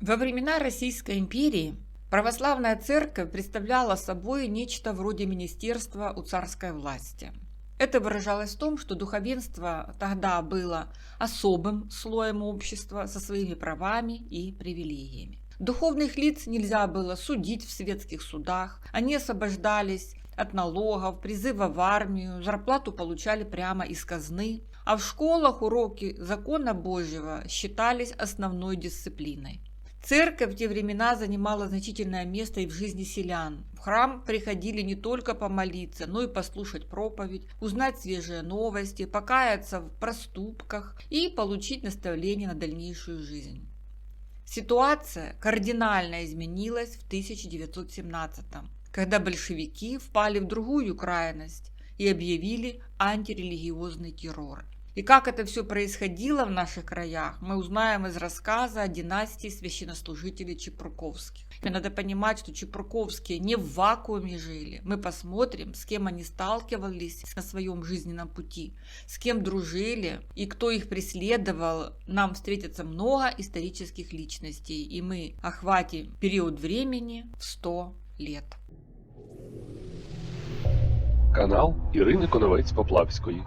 Во времена Российской империи православная церковь представляла собой нечто вроде министерства у царской власти. Это выражалось в том, что духовенство тогда было особым слоем общества со своими правами и привилегиями. Духовных лиц нельзя было судить в светских судах, они освобождались от налогов, призыва в армию, зарплату получали прямо из казны, а в школах уроки закона Божьего считались основной дисциплиной. Церковь в те времена занимала значительное место и в жизни селян. В храм приходили не только помолиться, но и послушать проповедь, узнать свежие новости, покаяться в проступках и получить наставление на дальнейшую жизнь. Ситуация кардинально изменилась в 1917-м, когда большевики впали в другую крайность и объявили антирелигиозный террор. И как это все происходило в наших краях, мы узнаем из рассказа о династии священнослужителей Чепурковских. И надо понимать, что Чепурковские не в вакууме жили. Мы посмотрим, с кем они сталкивались на своем жизненном пути, с кем дружили и кто их преследовал. Нам встретится много исторических личностей, и мы охватим период времени в 100 лет. Канал Ірини Коновець-Поплавської.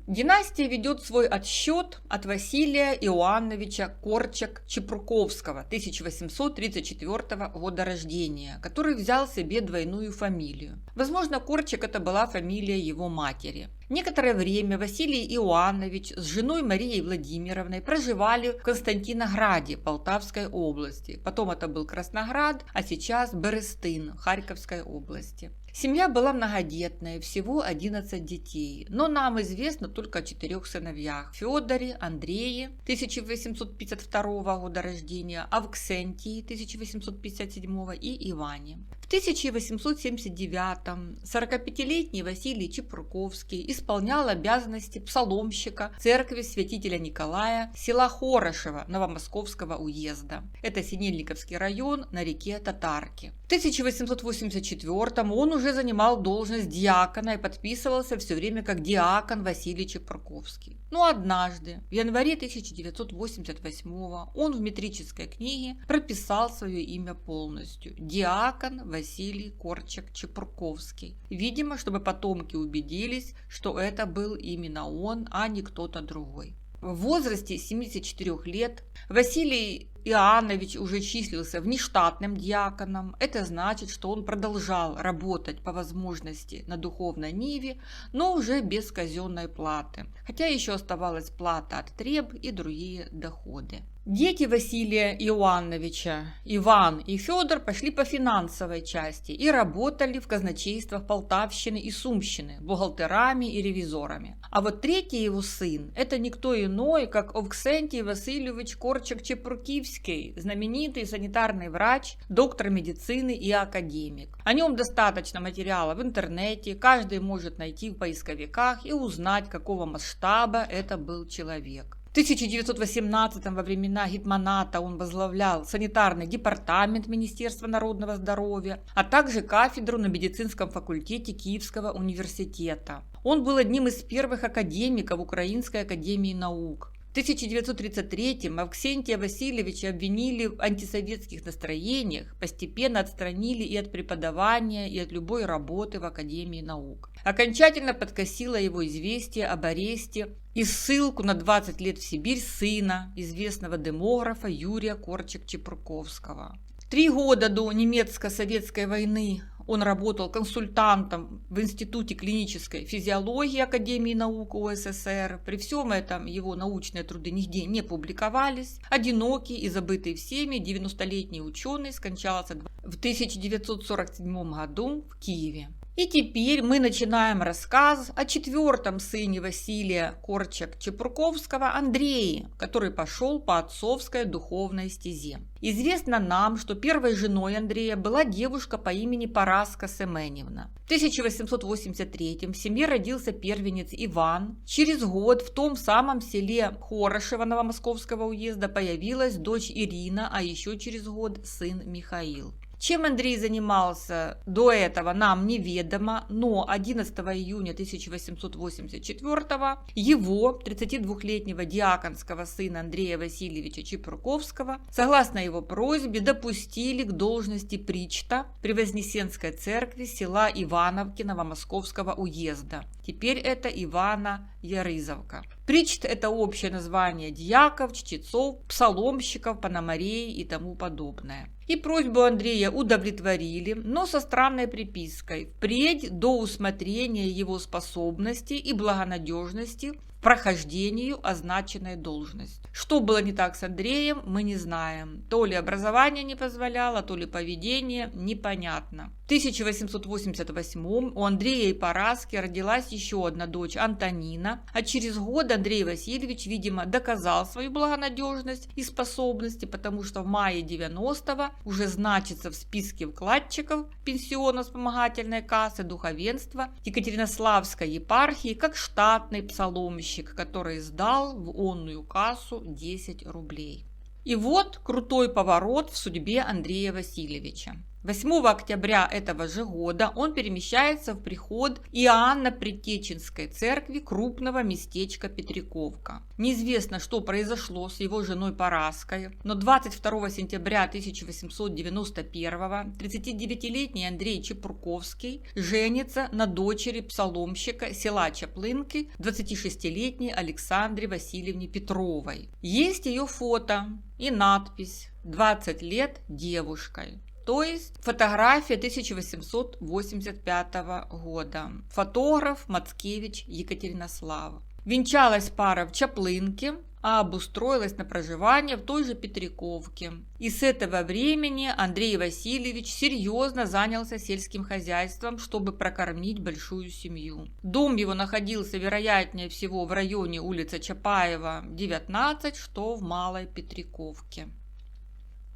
Династия ведет свой отсчет от Василия Иоанновича Корчак-Чепурковского 1834 года рождения, который взял себе двойную фамилию. Возможно, Корчак это была фамилия его матери. Некоторое время Василий Иоаннович с женой Марией Владимировной проживали в Константинограде Полтавской области. Потом это был Красноград, а сейчас Берестын Харьковской области. Семья была многодетная, всего 11 детей, но нам известно только о 4 сыновьях: Федоре, Андрее 1852 года рождения, Авксентии 1857 и Иване. В 1879-м 45-летний Василий Чепурковский исполнял обязанности псаломщика церкви святителя Николая села Хорошево Новомосковского уезда. Это Синельниковский район на реке Татарки. В 1884-м он уже занимал должность диакона и подписывался все время как диакон Василий Чепурковский. Но однажды, в январе 1988-го, он в метрической книге прописал свое имя полностью – диакон Василий Корчак-Чепурковский. Видимо, чтобы потомки убедились, что это был именно он, а не кто-то другой. В возрасте 74 лет Василий Иоаннович уже числился внештатным диаконом. Это значит, что он продолжал работать по возможности на духовной ниве, но уже без казенной платы. Хотя еще оставалась плата от треб и другие доходы. Дети Василия Иоанновича, Иван и Федор, пошли по финансовой части и работали в казначействах Полтавщины и Сумщины бухгалтерами и ревизорами. А вот третий его сын – это никто иной, как Авксентий Васильевич Корчак-Чепуркивский, знаменитый санитарный врач, доктор медицины и академик. О нем достаточно материала в интернете, каждый может найти в поисковиках и узнать, какого масштаба это был человек. В 1918 во времена гетманата он возглавлял санитарный департамент Министерства народного здоровья, а также кафедру на медицинском факультете Киевского университета. Он был одним из первых академиков Украинской академии наук. В 1933-м Авксентия Васильевича обвинили в антисоветских настроениях, постепенно отстранили и от преподавания, и от любой работы в Академии наук. Окончательно подкосило его известие об аресте и ссылку на 20 лет в Сибирь сына, известного демографа Юрия Корчак-Чепурковского. 3 года до немецко-советской войны он работал консультантом в Институте клинической физиологии Академии наук УССР. При всем этом его научные труды нигде не публиковались. Одинокий и забытый всеми 90-летний ученый скончался в 1947 году в Киеве. И теперь мы начинаем рассказ о 4-м сыне Василия Корчак-Чепурковского, Андрее, который пошел по отцовской духовной стезе. Известно нам, что первой женой Андрея была девушка по имени Параска Семеневна. В 1883 в семье родился первенец Иван. Через год в том самом селе Хорошево Новомосковского уезда появилась дочь Ирина, а еще через год сын Михаил. Чем Андрей занимался до этого, нам неведомо, но 11 июня 1884 его, 32-летнего диаконского сына Андрея Васильевича Чепурковского, согласно его просьбе, допустили к должности причта при Вознесенской церкви села Ивановки Новомосковского уезда. Теперь это Ивано-Ярызовка. Причт – это общее название дьяков, чтецов, псаломщиков, пономарей и тому подобное. И просьбу Андрея удовлетворили, но со странной припиской: впредь до усмотрения его способностей и благонадежности в прохождению означенной должности. Что было не так с Андреем, мы не знаем. То ли образование не позволяло, то ли поведение, непонятно. В 1888 у Андрея и Параски родилась еще одна дочь, Антонина, а через год Андрей Васильевич, видимо, доказал свою благонадежность и способности, потому что в мае 90-го уже значится в списке вкладчиков пенсионно вспомогательной кассы духовенства Екатеринославской епархии как штатный псаломщик, который сдал в онную кассу 10 рублей. И вот крутой поворот в судьбе Андрея Васильевича. 8 октября этого же года он перемещается в приход Иоанно-Предтеченской церкви крупного местечка Петриковка. Неизвестно, что произошло с его женой Параской, но 22 сентября 1891 39-летний Андрей Чепурковский женится на дочери псаломщика села Чаплынки 26-летней Александре Васильевне Петровой. Есть ее фото и надпись «20 лет девушкой». То есть фотография 1885 года. Фотограф Мацкевич Екатеринослава. Венчалась пара в Чаплынке, а обустроилась на проживание в той же Петриковке. И с этого времени Андрей Васильевич серьезно занялся сельским хозяйством, чтобы прокормить большую семью. Дом его находился, вероятнее всего, в районе улицы Чапаева, 19, что в Малой Петриковке.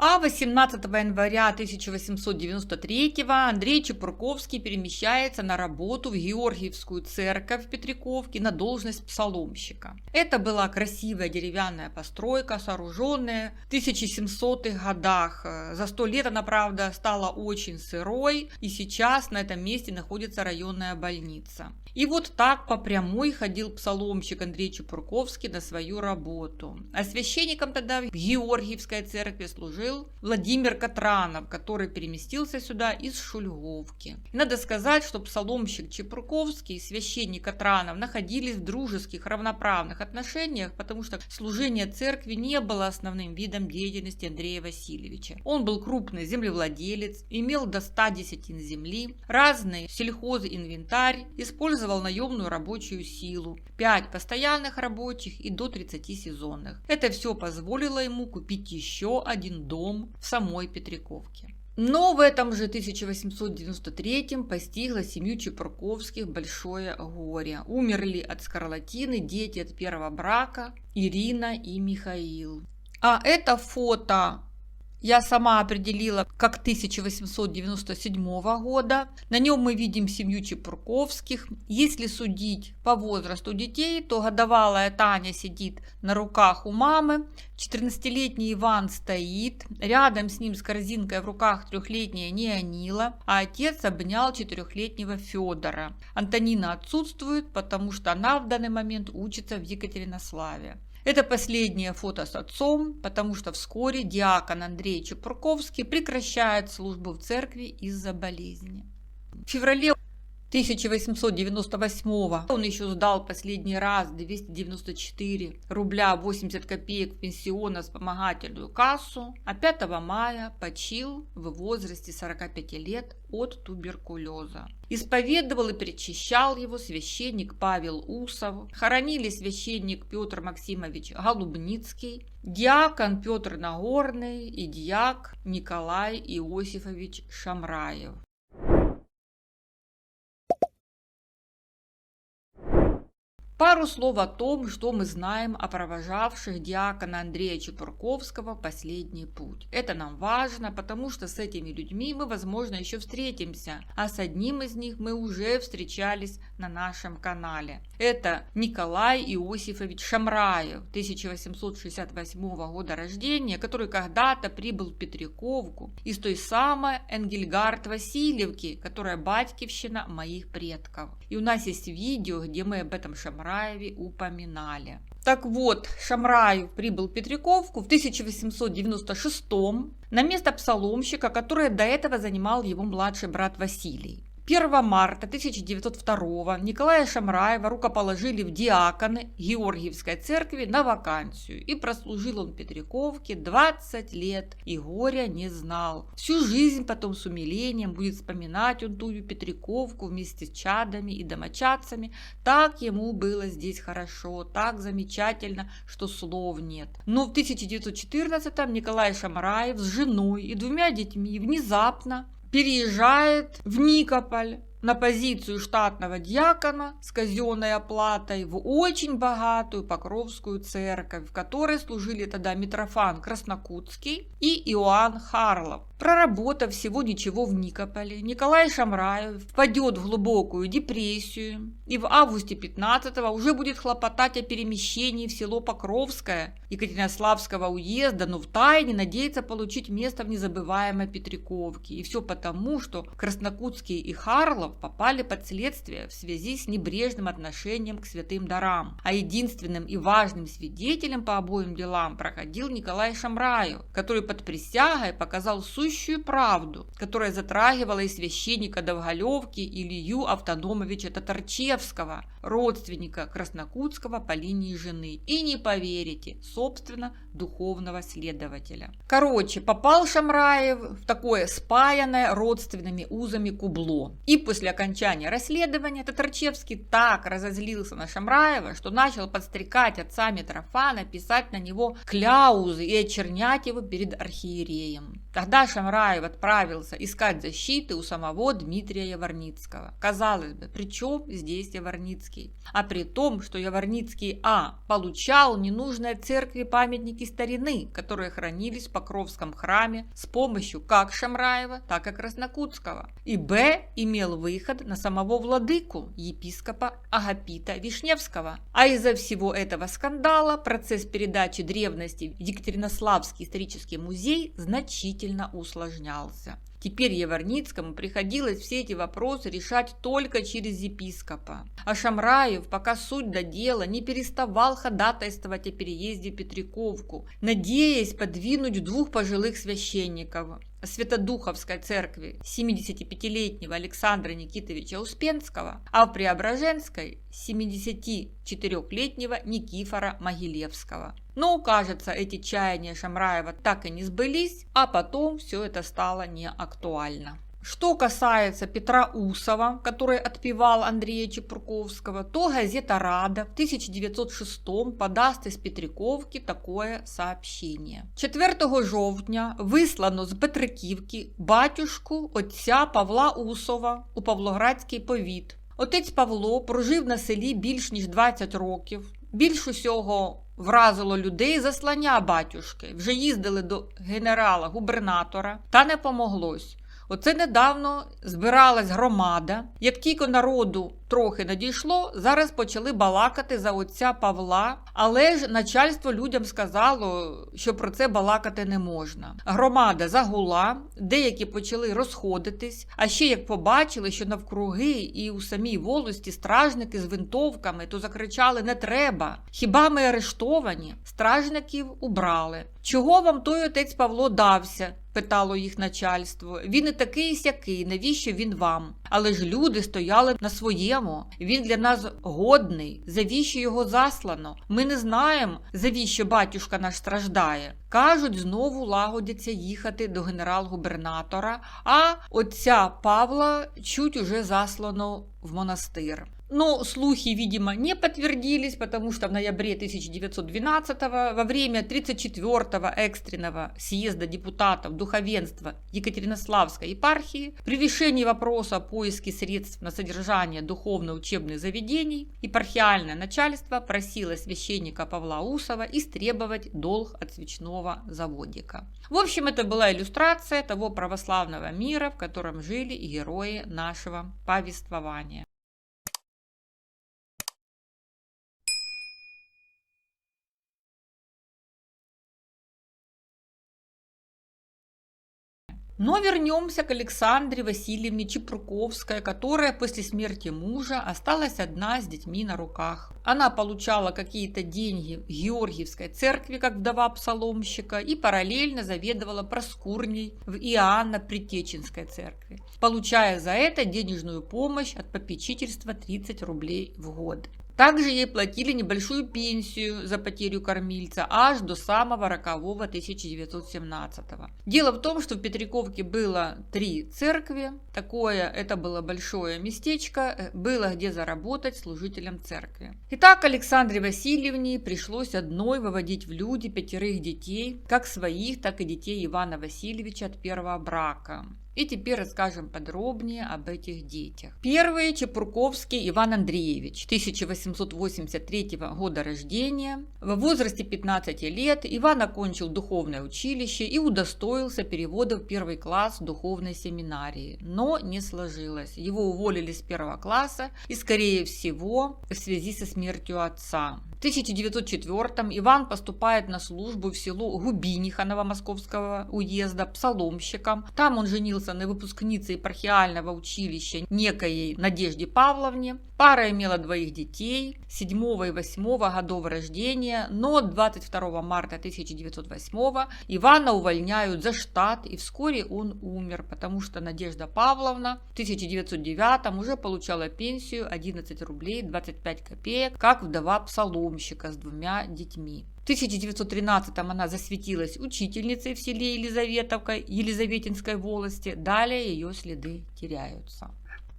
А 18 января 1893 Андрей Чепурковский перемещается на работу в Георгиевскую церковь в Петриковке на должность псаломщика. Это была красивая деревянная постройка, сооруженная в 1700-х годах. За 100 лет она, правда, стала очень сырой, и сейчас на этом месте находится районная больница. И вот так по прямой ходил псаломщик Андрей Чепурковский на свою работу. А священником тогда в Георгиевской церкви служил Владимир Катранов, который переместился сюда из Шульговки. И надо сказать, что псаломщик Чепурковский и священник Катранов находились в дружеских, равноправных отношениях, потому что служение церкви не было основным видом деятельности Андрея Васильевича. Он был крупный землевладелец, имел до 100 десятин земли, разный сельхозинвентарь, использовал наемную рабочую силу, 5 постоянных рабочих и до 30 сезонных. Это все позволило ему купить еще один дом в самой Петриковке. Но в этом же 1893 постигло семью Чепурковских большое горе. Умерли от скарлатины дети от первого брака Ирина и Михаил. А это фото я сама определила как 1897 года. На нем мы видим семью Чепурковских. Если судить по возрасту детей, то годовалая Таня сидит на руках у мамы, 14-летний Иван стоит, рядом с ним с корзинкой в руках 3-летняя Неонила, а отец обнял 4-летнего Федора. Антонина отсутствует, потому что она в данный момент учится в Екатеринославе. Это последнее фото с отцом, потому что вскоре диакон Андрей Чепурковский прекращает службу в церкви из-за болезни. В феврале 1898 он еще сдал последний раз 294 рубля 80 копеек в пенсионно-вспомогательную кассу, а 5 мая почил в возрасте 45 лет от туберкулеза. Исповедовал и причащал его священник Павел Усов, хоронили священник Петр Максимович Голубницкий, диакон Петр Нагорный и диак Николай Иосифович Шамраев. Пару слов о том, что мы знаем о провожавших диакона Андрея Чепурковского в последний путь. Это нам важно, потому что с этими людьми мы, возможно, еще встретимся, а с одним из них мы уже встречались на нашем канале. Это Николай Иосифович Шамраев, 1868 года рождения, который когда-то прибыл в Петриковку из той самой Энгельгард-Васильевки, которая батькивщина моих предков. И у нас есть видео, где мы об этом Шамраеве упоминали. Так вот, Шамраев прибыл в Петриковку в 1896 на место псаломщика, которое до этого занимал его младший брат Василий. 1 марта 1902 Николая Шамраева рукоположили в диаконы Георгиевской церкви на вакансию, и прослужил он в Петриковке 20 лет и горя не знал. Всю жизнь потом с умилением будет вспоминать он ту Петриковку вместе с чадами и домочадцами. Так ему было здесь хорошо, так замечательно, что слов нет. Но в 1914 Николай Шамраев с женой и 2 детьми внезапно переезжает в Никополь на позицию штатного диакона с казенной оплатой в очень богатую Покровскую церковь, в которой служили тогда Митрофан Краснокутский и Иоанн Харлов. Проработав всего ничего в Никополе, Николай Шамраев впадет в глубокую депрессию и в августе 15-го уже будет хлопотать о перемещении в село Покровское Екатеринославского уезда, но втайне надеется получить место в незабываемой Петриковке. И все потому, что Краснокутский и Харлов попали под следствие в связи с небрежным отношением к святым дарам. А единственным и важным свидетелем по обоим делам проходил Николай Шамраев, который под присягой показал сущую правду, которая затрагивала и священника Довголевки Илью Автономовича Татарчевского, родственника Краснокутского по линии жены. И не поверите, собственно, духовного следователя. Короче, попал Шамраев в такое спаянное родственными узами кубло. И после окончания расследования Татарчевский так разозлился на Шамраева, что начал подстрекать отца Митрофана писать на него кляузы и очернять его перед архиереем. Тогда Шамраев отправился искать защиты у самого Дмитрия Яворницкого. Казалось бы, при чем здесь Яворницкий? А при том, что Яворницкий получал ненужные церкви памятники старины, которые хранились в Покровском храме с помощью как Шамраева, так и Краснокутского. И имел выход на самого владыку, епископа Агапита Вишневского. А из-за всего этого скандала процесс передачи древностей в Екатеринославский исторический музей значительно усложнялся. Теперь Яворницкому приходилось все эти вопросы решать только через епископа. А Шамраев, пока суть до дела, не переставал ходатайствовать о переезде в Петриковку, надеясь подвинуть 2 пожилых священников Святодуховской церкви 75-летнего Александра Никитовича Успенского, а в Преображенской 74-летнего Никифора Могилевского. Но, кажется, эти чаяния Шамраева так и не сбылись, а потом все это стало неактуально. Что касается Петра Усова, который отпевал Андрея Чепурковского, то газета «Рада» в 1906 подасть из Петриковки такое сообщение. 4 жовтня вислано з Петриківки батюшку отця Павла Усова у Павлоградський повіт. Отець Павло прожив на селі більш ніж 20 років. Більш усього вразило людей заслання батюшки. Вже їздили до генерала-губернатора, та не помоглось. Оце недавно збиралась громада. Як тільки народу трохи надійшло, зараз почали балакати за отця Павла, але ж начальство людям сказало, що про це балакати не можна. Громада загула, деякі почали розходитись, а ще як побачили, що навкруги і у самій волості стражники з винтовками, то закричали «не треба». Хіба ми арештовані? Стражників убрали. Чого вам той отець Павло дався? Питало їх начальство. Він і такий сякий, навіщо він вам? Але ж люди стояли на своєму. Він для нас годний. Завіщо його заслано? Ми не знаємо, завіщо батюшка наш страждає. Кажуть, знову лагодяться їхати до генерал-губернатора, а отця Павла чуть уже заслано в монастир. Но слухи, видимо, не подтвердились, потому что в ноябре 1912 во время 34-го экстренного съезда депутатов духовенства Екатеринославской епархии при решении вопроса о поиске средств на содержание духовно-учебных заведений епархиальное начальство просило священника Павла Усова истребовать долг от свечного заводика. В общем, это была иллюстрация того православного мира, в котором жили и герои нашего повествования. Но вернемся к Александре Васильевне Чепурковской, которая после смерти мужа осталась одна с детьми на руках. Она получала какие-то деньги в Георгиевской церкви, как вдова псаломщика, и параллельно заведовала проскурней в Иоанно-Предтеченской церкви, получая за это денежную помощь от попечительства 30 рублей в год. Также ей платили небольшую пенсию за потерю кормильца аж до самого рокового 1917-го. Дело в том, что в Петриковке было 3 церкви. Это было большое местечко, было где заработать служителям церкви. Итак, Александре Васильевне пришлось одной выводить в люди 5 детей, как своих, так и детей Ивана Васильевича от первого брака. И теперь расскажем подробнее об этих детях. Первый — Чепурковский Иван Андреевич, 1883 года рождения. В возрасте 15 лет Иван окончил духовное училище и удостоился перевода в 1 класс духовной семинарии. Но не сложилось. Его уволили с 1 класса и, скорее всего, в связи со смертью отца. В 1904-м Иван поступает на службу в село Губиниха Новомосковского уезда псаломщиком. Там он женился на выпускнице епархиального училища некоей Надежде Павловне. Пара имела 2 детей, 7 и 8 годов рождения, но 22 марта 1908 Ивана увольняют за штат, и вскоре он умер, потому что Надежда Павловна в 1909 уже получала пенсию 11 рублей 25 копеек, как вдова псаломщика с 2 детьми. В 1913-м она засветилась учительницей в селе Елизаветовка Елизаветинской волости, далее ее следы теряются.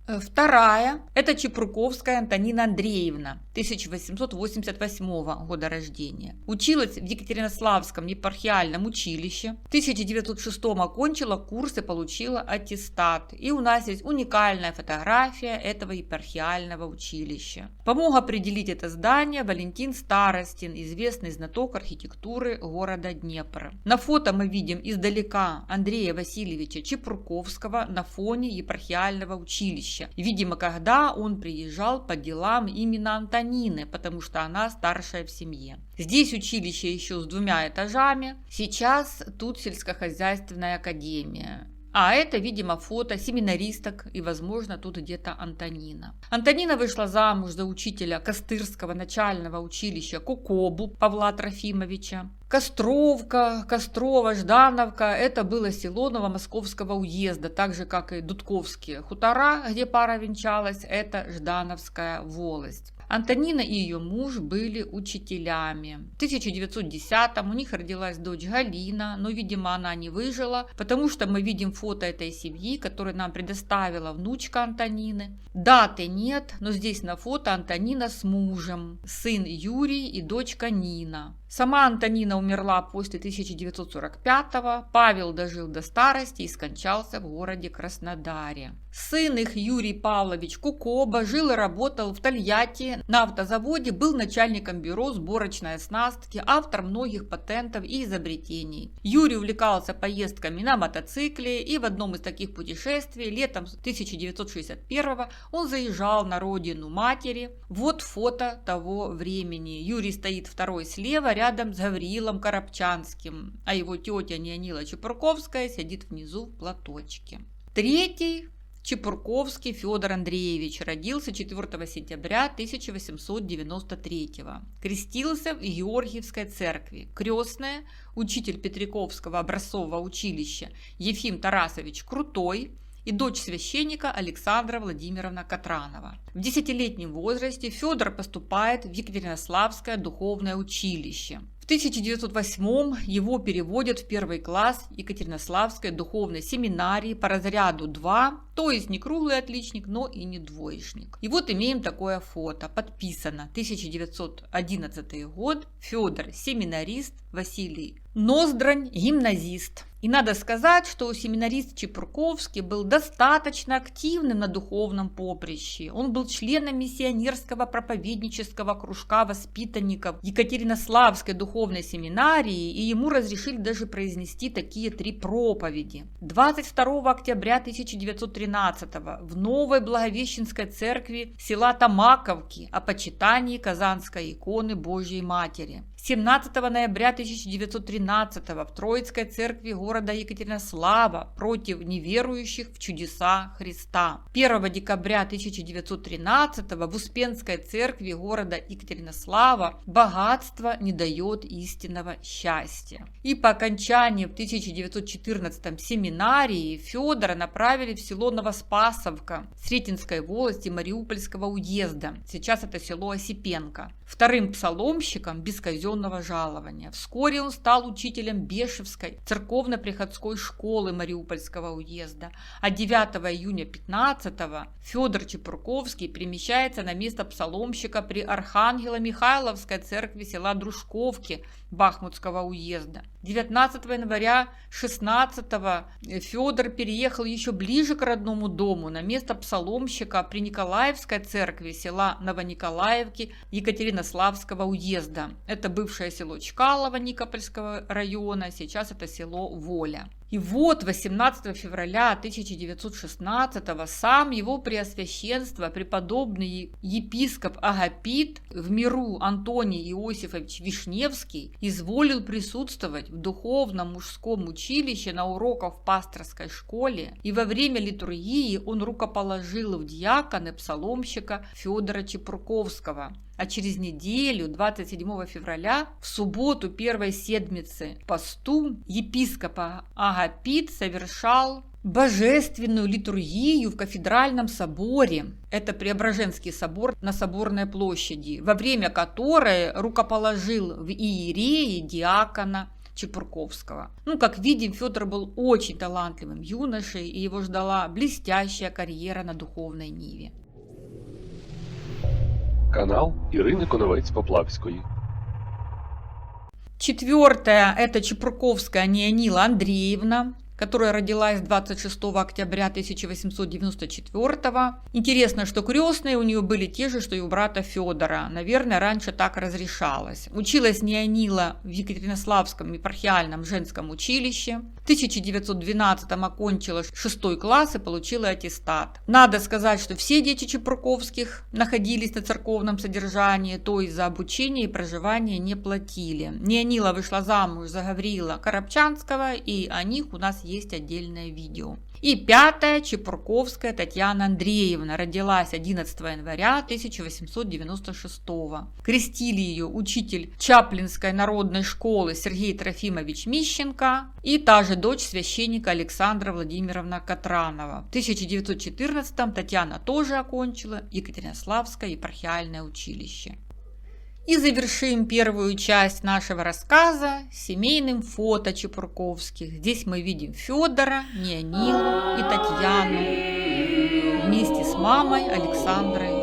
Вторая – это Чепурковская Антонина Андреевна, 1888 года рождения. Училась в Екатеринославском епархиальном училище. В 1906 окончила курс и получила аттестат. И у нас есть уникальная фотография этого епархиального училища. Помог определить это здание Валентин Старостин, известный знаток архитектуры города Днепра. На фото мы видим издалека Андрея Васильевича Чепурковского на фоне епархиального училища. Видимо, когда он приезжал по делам именно Антонины, потому что она старшая в семье. Здесь училище еще с 2 этажами. Сейчас тут сельскохозяйственная академия. А это, видимо, фото семинаристок и, возможно, тут где-то Антонина. Антонина вышла замуж за учителя Костырского начального училища Кукобу Павла Трофимовича. Костровка, Кострова, Ждановка – это было село Новомосковского уезда, так же, как и Дудковские хутора, где пара венчалась, это Ждановская волость. Антонина и ее муж были учителями. В 1910-м у них родилась дочь Галина, но, видимо, она не выжила, потому что мы видим фото этой семьи, которую нам предоставила внучка Антонины. Даты нет, но здесь на фото Антонина с мужем, сын Юрий и дочка Нина. Сама Антонина умерла после 1945-го, Павел дожил до старости и скончался в городе Краснодаре. Сын их, Юрий Павлович Кукоба, жил и работал в Тольятти на автозаводе, был начальником бюро сборочной оснастки, автор многих патентов и изобретений. Юрий увлекался поездками на мотоцикле, и в одном из таких путешествий летом 1961-го он заезжал на родину матери. Вот фото того времени. Юрий стоит второй слева, рядом с Гавриилом Коробчанским, а его тетя Неонила Чепурковская сидит внизу в платочке. Третий – Чепурковский Федор Андреевич, родился 4 сентября 1893 года. Крестился в Георгиевской церкви. Крестная – учитель Петриковского образцового училища Ефим Тарасович Крутой и дочь священника Александра Владимировна Катранова. В 10-летнем возрасте Федор поступает в Екатеринославское духовное училище. В 1908 его переводят в первый класс Екатеринославской духовной семинарии по разряду 2, то есть не круглый отличник, но и не двоечник. И вот имеем такое фото, подписано 1911 год, Федор семинарист, Василий Ноздрань гимназист. И надо сказать, что семинарист Чепурковский был достаточно активным на духовном поприще. Он был членом миссионерского проповеднического кружка воспитанников Екатеринославской духовной семинарии, и ему разрешили даже произнести такие 3 проповеди. 22 октября 1913 в Новой Благовещенской церкви села Томаковки о почитании Казанской иконы Божьей Матери. 17 ноября 1913 в Троицкой церкви города Екатеринослава против неверующих в чудеса Христа. 1 декабря 1913 в Успенской церкви города Екатеринослава богатство не дает истинного счастья. И по окончании в 1914 семинарии Федора направили в село Новоспасовка Сретенской волости Мариупольского уезда. Сейчас это село Осипенко. Вторым псаломщиком без казенного жалования. Вскоре он стал учителем Бешевской церковно-приходской школы Мариупольского уезда. А 9 июня 15-го Федор Чепурковский перемещается на место псаломщика при Архангело-Михайловской церкви села Дружковки Бахмутского уезда. 19 января 16-го Федор переехал еще ближе к родному дому на место псаломщика при Николаевской церкви села Новониколаевки Екатеринославского уезда. Это бывшее село Чкалово Никопольского района, сейчас это село Воля. И вот 18 февраля 1916 сам его преосвященство преподобный епископ Агапит в миру Антоний Иосифович Вишневский изволил присутствовать в духовном мужском училище на уроках в пасторской школе, и во время литургии он рукоположил в диаконы псаломщика Федора Чепурковского. А через неделю, 27 февраля, в субботу первой седмицы посту, епископ Агапит совершал божественную литургию в кафедральном соборе. Это Преображенский собор на Соборной площади, во время которой рукоположил в иереи диакона Чепурковского. Как видим, Федор был очень талантливым юношей, и его ждала блестящая карьера на духовной ниве. Канал Ірини Коновець-Поплавської. 4-я – это Чепурковская Неонила Андреевна, которая родилась 26 октября 1894. Интересно, что крестные у нее были те же, что и у брата Федора. Наверное, раньше так разрешалось. Училась Неонила в Екатеринославском епархиальном женском училище. В 1912 окончила 6 класс и получила аттестат. Надо сказать, что все дети Чепурковских находились на церковном содержании, то есть за обучение и проживание не платили. Неонила вышла замуж за Гавриила Коробчанского, и о них у нас есть отдельное видео. И 5-я Чепурковская Татьяна Андреевна родилась 11 января 1896 года. Крестили ее учитель Чаплинской народной школы Сергей Трофимович Мищенко и та же дочь священника Александра Владимировна Катранова. В 1914 Татьяна тоже окончила Екатеринославское епархиальное училище. И завершим первую часть нашего рассказа семейным фото Чепурковских. Здесь мы видим Федора, Неонилу и Татьяну вместе с мамой Александрой